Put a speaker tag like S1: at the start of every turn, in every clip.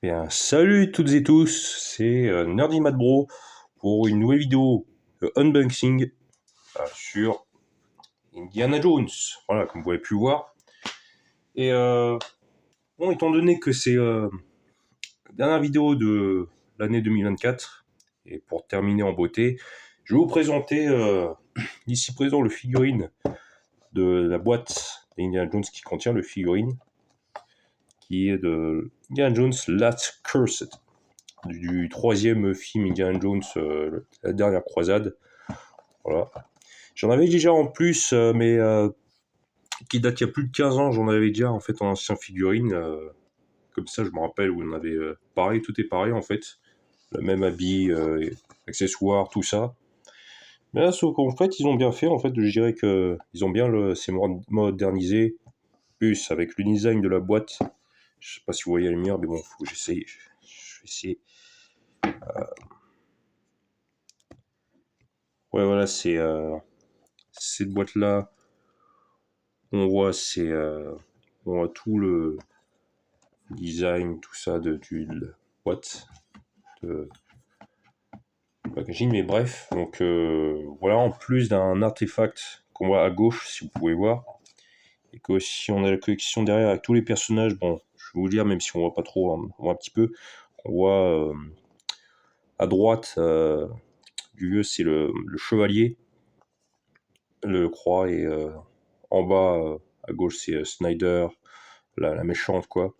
S1: Bien, salut toutes et tous, c'est Nerdy Mad Bro pour une nouvelle vidéo de unboxing sur Indiana Jones. Voilà, comme vous avez pu le voir. Et bon, étant donné que c'est la dernière vidéo de l'année 2024, et pour terminer en beauté, je vais vous présenter ici présent le figurine de la boîte d'Indiana Jones qui contient le figurine qui est de Indiana Jones Last Crusade. Du troisième film Indiana Jones, la dernière croisade. Voilà. J'en avais déjà en plus, mais qui date il y a plus de 15 ans. J'en avais déjà en fait en ancien figurine. Comme ça, je me rappelle où on avait pareil, tout est pareil en fait. Le même habit, accessoires, tout ça. Mais là, sauf qu'en fait, ils ont bien fait. En fait, je dirais que ils ont bien c'est modernisé. Plus avec le design de la boîte. Je sais pas si vous voyez la lumière, mais bon, faut que j'essaye. Je vais essayer. Ouais, voilà, c'est cette boîte-là. On voit, on voit tout le design, tout ça de boîte de packaging, mais bref. Donc voilà, en plus d'un artefact qu'on voit à gauche, si vous pouvez voir, et que si on a la collection derrière avec tous les personnages, bon, je vais vous dire, même si on voit pas trop, on voit un petit peu, on voit à droite du lieu, c'est le chevalier, le croix, et en bas à gauche, c'est Snyder, la méchante, quoi.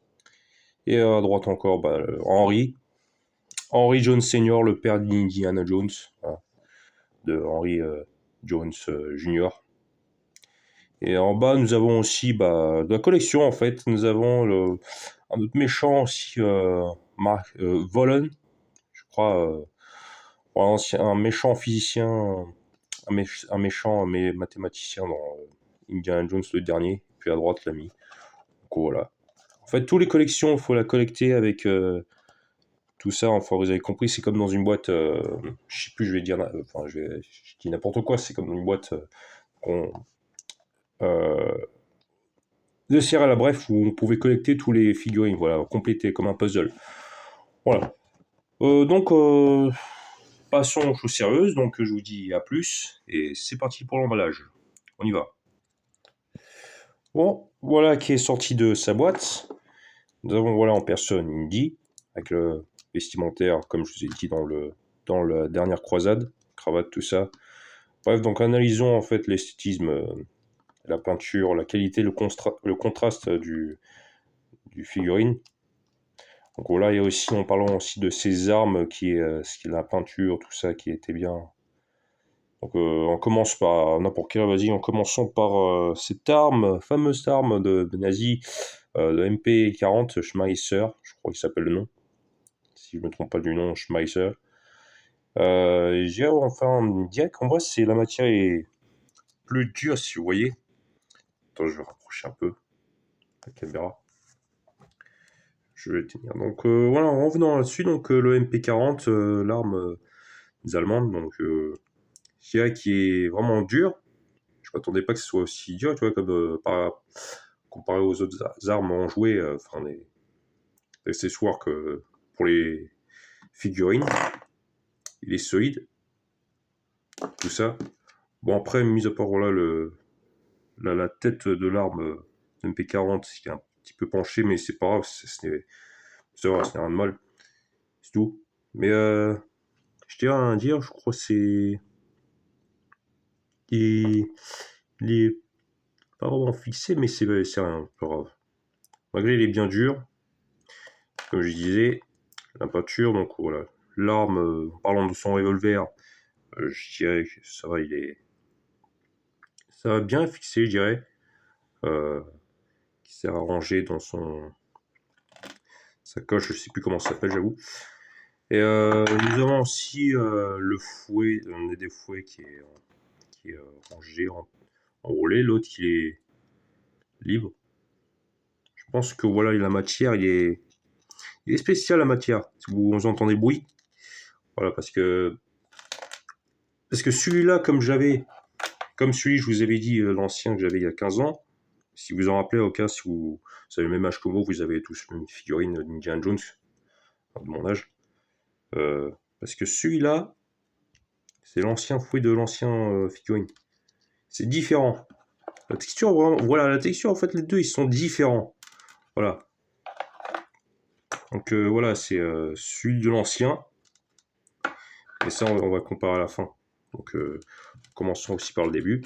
S1: Et à droite encore, Henry Jones Senior, le père d'Indiana Jones, voilà, de Henry Jones Junior. Et en bas, nous avons aussi de la collection, en fait. Nous avons un autre méchant aussi, Mark Volan, je crois, un méchant physicien, un méchant mais mathématicien dans Indiana Jones le dernier. Puis à droite, l'ami. Donc voilà. En fait, toutes les collections, il faut la collecter avec tout ça. Enfin, vous avez compris, c'est comme dans une boîte. Je sais plus, je vais dire. Enfin, je dis n'importe quoi. C'est comme dans une boîte qu'on euh, de serre à la bref où on pouvait collecter tous les figurines. Voilà, compléter comme un puzzle. Voilà. Donc, passons aux choses sérieuses. Donc, je vous dis à plus et c'est parti pour l'emballage. On y va. Bon, voilà qui est sorti de sa boîte. Nous avons voilà en personne Indy, avec le vestimentaire, comme je vous ai dit dans la dernière croisade, cravate, tout ça. Bref, donc analysons en fait l'esthétisme, la peinture, la qualité, le contraste du figurine. Donc voilà, et aussi en parlant aussi de ses armes, ce qui est la peinture, tout ça qui était bien. Donc on commence par n'importe quelle, vas-y, en commençant par cette arme, fameuse arme de nazi, le MP40 Schmeisser, je crois qu'il s'appelle le nom, si je ne me trompe pas du nom, Schmeisser. Enfin, on dirait qu'en vrai, la matière est plus dure, si vous voyez. Attends, je vais rapprocher un peu la caméra. Je vais tenir. Donc voilà, en revenant là-dessus, donc le MP40, l'arme des Allemandes, donc je dirais qui est vraiment dur. Je m'attendais pas que ce soit aussi dur, tu vois, comme comparé aux autres armes en jouet, enfin les accessoires que pour les figurines. Il est solide, tout ça. Bon après, mis à part voilà la tête de l'arme MP40 qui est un petit peu penchée, mais c'est pas grave, ce n'est rien de mal, c'est tout. Mais je tiens à dire, je crois que il, il est pas vraiment fixé, mais c'est rien, pas grave. Malgré il est bien dur, comme je disais, la peinture, donc voilà. L'arme, en parlant de son revolver, je dirais que ça va bien fixé, je dirais. Euh, qui sert à ranger dans sa coche, je sais plus comment ça s'appelle, j'avoue. Et nous avons aussi le fouet, on a des fouets qui est rangé, enroulé, l'autre qui est libre. Je pense que voilà, la matière, il est spécial la matière. Si vous entendez le bruit, voilà, parce que celui-là, comme celui, je vous avais dit, l'ancien que j'avais il y a 15 ans, si vous en rappelez, au cas si vous avez le même âge que moi, vous avez tous une figurine d'Indiana Jones. de mon âge. Parce que celui-là, c'est l'ancien fouet de l'ancien figurine. C'est différent. La texture, vraiment, voilà, la texture, en fait, les deux, ils sont différents. Voilà. Donc voilà, c'est celui de l'ancien. Et ça, on va comparer à la fin. Donc commençons aussi par le début.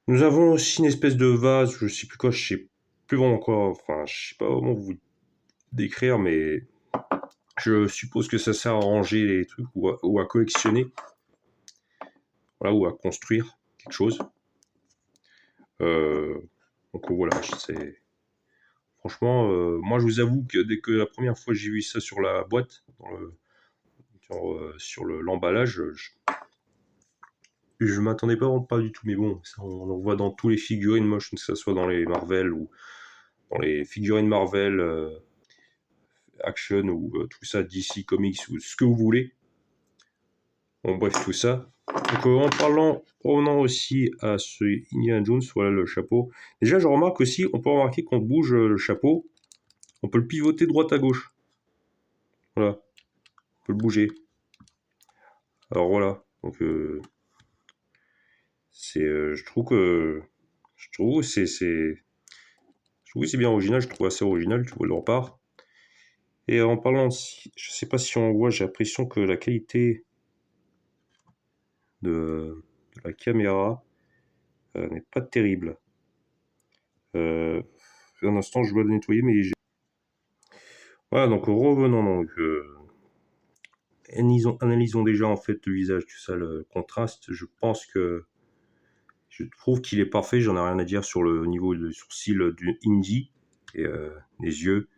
S1: Nous avons aussi une espèce de vase, je sais plus quoi, je sais plus vraiment quoi, enfin, je sais pas comment vous décrire, mais je suppose que ça sert à ranger les trucs ou à collectionner, voilà, ou à construire quelque chose. Euh, donc voilà, c'est franchement, moi je vous avoue que dès que la première fois j'ai vu ça sur la boîte, sur l'emballage, je m'attendais pas du tout, mais bon, ça, on en voit dans tous les figurines moches, que ce soit dans les Marvel ou dans les figurines Marvel, Action ou tout ça, DC Comics ou ce que vous voulez. Bon, bref, tout ça. Donc, revenant aussi à ce Indiana Jones, voilà le chapeau. Déjà, je remarque aussi, on peut remarquer qu'on bouge le chapeau, on peut le pivoter de droite à gauche. Voilà, on peut le bouger. Alors voilà, donc je trouve que c'est bien original, je trouve assez original, tu vois le repart. Et en parlant, je sais pas si on voit, j'ai l'impression que la qualité de la caméra n'est pas terrible. Un instant, je dois le nettoyer, mais voilà, donc revenons donc. Analysons déjà en fait le visage, tout ça, le contraste. Je trouve qu'il est parfait. J'en ai rien à dire sur le niveau de sourcil du Indy et les yeux,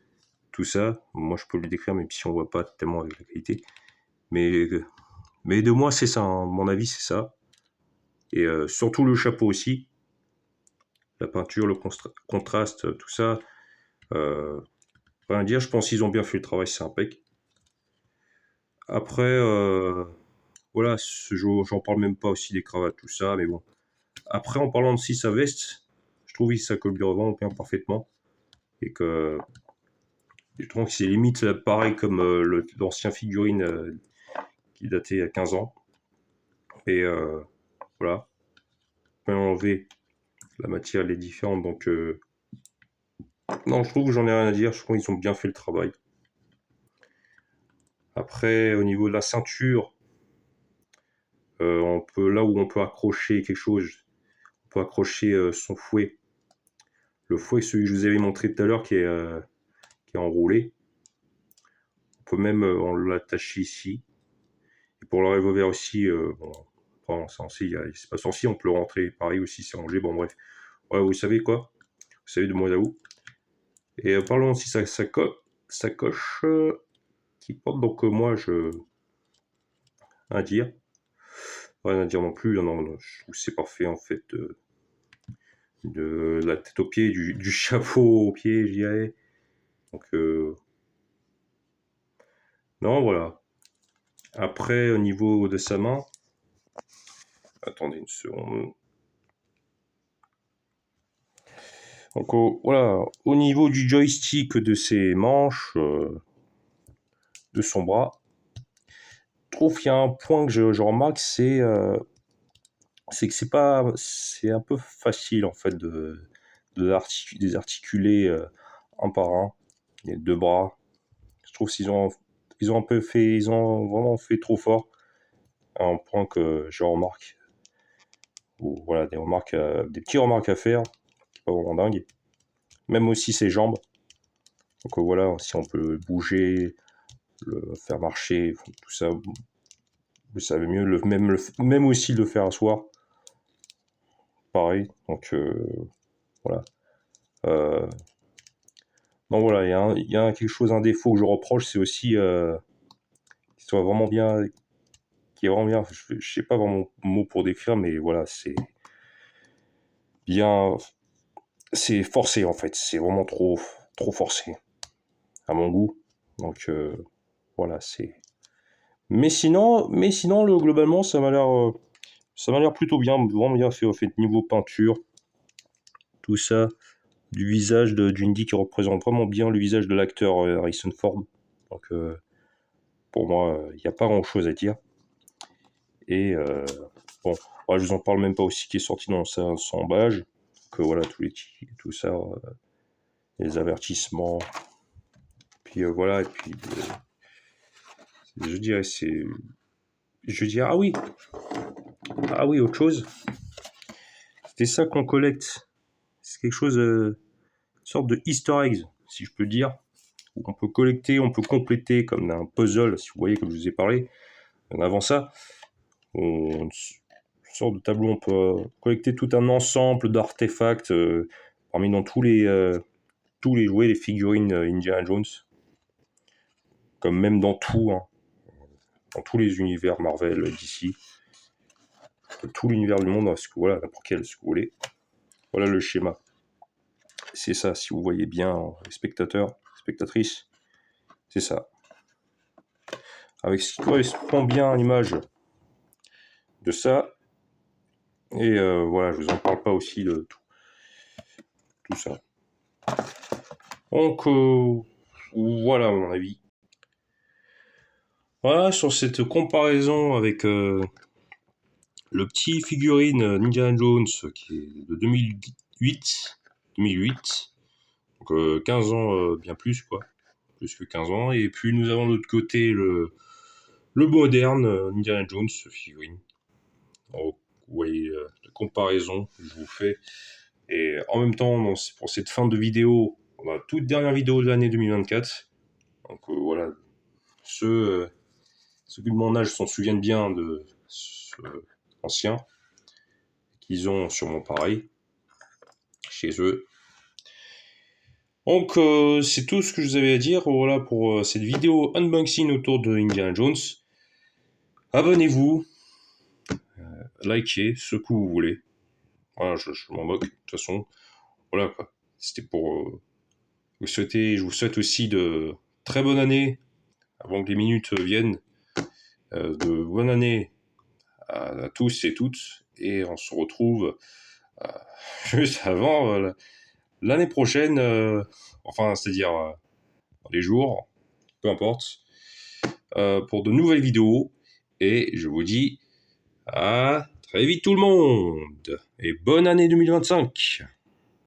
S1: tout ça. Moi, je peux le décrire, même si on voit pas tellement avec la qualité. Mais de moi, c'est ça. Hein. Mon avis, c'est ça. Et surtout le chapeau aussi, la peinture, le contraste, tout ça. Rien à dire. Je pense qu'ils ont bien fait le travail. C'est impec. Après, voilà, j'en parle même pas aussi des cravates, tout ça, mais bon. Après, en parlant de si sa veste, je trouve que ça colle vraiment bien parfaitement. Et que je trouve que c'est limite pareil comme l'ancien figurine qui datait il y a 15 ans. Et voilà. On peut enlever la matière, elle est différente. Donc, non, je trouve que j'en ai rien à dire. Je trouve qu'ils ont bien fait le travail. Après, au niveau de la ceinture, là où on peut accrocher quelque chose, on peut accrocher son fouet. Le fouet, celui que je vous avais montré tout à l'heure, qui est enroulé. On peut même l'attacher ici. Et pour le revolver aussi, bon, c'est pas censé, on peut le rentrer pareil aussi, c'est rangé. Bon, bref. Ouais, vous savez quoi? Vous savez de moi à vous. Et parlons aussi sacoche qui porte. Donc, moi, à dire. Rien à dire non plus. Non, non, je trouve que c'est parfait en fait. De la tête aux pieds, du chapeau aux pieds, je dirais. Donc, non, voilà. Après, au niveau de sa main, attendez une seconde. Donc voilà, au niveau du joystick de ses manches, de son bras, je trouve qu'il y a un point que je remarque, c'est que c'est un peu facile en fait désarticuler un par un les deux bras. Je trouve ils ont un peu fait, ils ont vraiment fait trop fort, à un point que je remarque. Ou voilà, des petits remarques à faire, pas vraiment dingue. Même aussi ses jambes. Donc voilà, si on peut bouger, le faire marcher, tout ça, vous savez mieux. Même aussi le faire asseoir, pareil. Donc voilà. Donc voilà, il y a quelque chose, un défaut que je reproche, c'est aussi qu'il soit vraiment bien, qui est vraiment bien. Je sais pas vraiment le mot pour décrire, mais voilà, bien, c'est forcé en fait. C'est vraiment trop forcé à mon goût. Donc voilà, c'est. Mais sinon, globalement, ça m'a l'air plutôt bien, vraiment bien fait, au fait, niveau peinture, tout ça, du visage d'Indy qui représente vraiment bien le visage de l'acteur Harrison Ford Donc pour moi, il n'y a pas grand-chose à dire. Et bon, voilà, je vous en parle même pas aussi qui est sorti dans son emballage. Que voilà, tous les tout ça, les avertissements. Puis voilà, et puis je dirais ah oui, autre chose. C'était ça qu'on collecte. C'est quelque chose, une sorte de Easter eggs, si je peux dire. Où on peut collecter, on peut compléter comme un puzzle, si vous voyez, comme je vous ai parlé. Avant ça, une sorte de tableau, on peut collecter tout un ensemble d'artefacts parmi dans tous les jouets, les figurines Indiana Jones. Comme même dans tout, hein, dans tous les univers Marvel, DC. Tout l'univers du monde, voilà, n'importe quel, si vous voulez. Voilà le schéma. C'est ça, si vous voyez bien, les spectateurs, spectatrices, c'est ça. Avec ce qui correspond bien à l'image de ça. Et voilà, je vous en parle pas aussi de tout ça. Donc, voilà mon avis. Voilà, sur cette comparaison avec le petit figurine Indiana Jones qui est de 2008. Donc 15 ans, bien plus, quoi. Plus que 15 ans. Et puis nous avons de l'autre côté le moderne Indiana Jones figurine. Donc, vous voyez la comparaison que je vous fais. Et en même temps, pour cette fin de vidéo, on a la toute dernière vidéo de l'année 2024. Donc voilà, ceux de mon âge s'en souviennent bien de ce ancien qu'ils ont sûrement pareil chez eux. Donc c'est tout ce que je vous avais à dire voilà, pour cette vidéo unboxing autour de Indiana Jones. Abonnez-vous, likez ce que vous voulez. Voilà, je m'en moque de toute façon. Voilà quoi. C'était pour je vous souhaite aussi de très bonne année avant que les minutes viennent. De bonne année à tous et toutes. Et on se retrouve juste avant l'année prochaine, enfin, c'est-à-dire dans les jours, peu importe, pour de nouvelles vidéos. Et je vous dis à très vite tout le monde. Et bonne année 2025.